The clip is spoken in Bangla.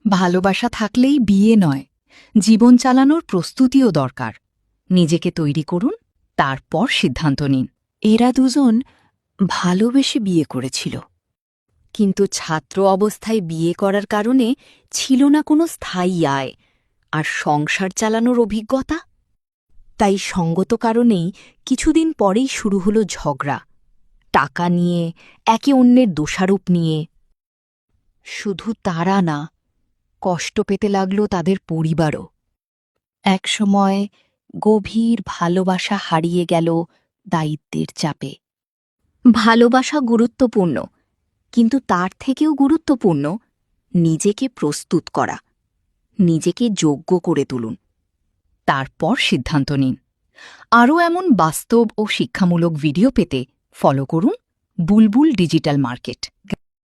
ভালোবাসা থাকলেই বিয়ে নয়, জীবন চালানোর প্রস্তুতিও দরকার। নিজেকে তৈরি করুন, তারপর সিদ্ধান্ত নিন। এরা দুজন ভালোবেসে বিয়ে করেছিল, কিন্তু ছাত্র অবস্থায় বিয়ে করার কারণে ছিল না কোনো স্থায়ী আয় আর সংসার চালানোর অভিজ্ঞতা। তাই সঙ্গত কারণেই কিছুদিন পরেই শুরু হলো ঝগড়া, টাকা নিয়ে, একে অন্যের দোষারোপ নিয়ে। শুধু তারা না, কষ্ট পেতে লাগল তাদের পরিবারও। একসময় গভীর ভালোবাসা হারিয়ে গেল দায়িত্বের চাপে। ভালোবাসা গুরুত্বপূর্ণ, কিন্তু তার থেকেও গুরুত্বপূর্ণ নিজেকে প্রস্তুত করা, নিজেকে যোগ্য করে তুলুন। তারপর সিদ্ধান্ত নিন। আরও এমন বাস্তব ও শিক্ষামূলক ভিডিও পেতে ফলো করুন বুলবুল ডিজিটাল মার্কেট।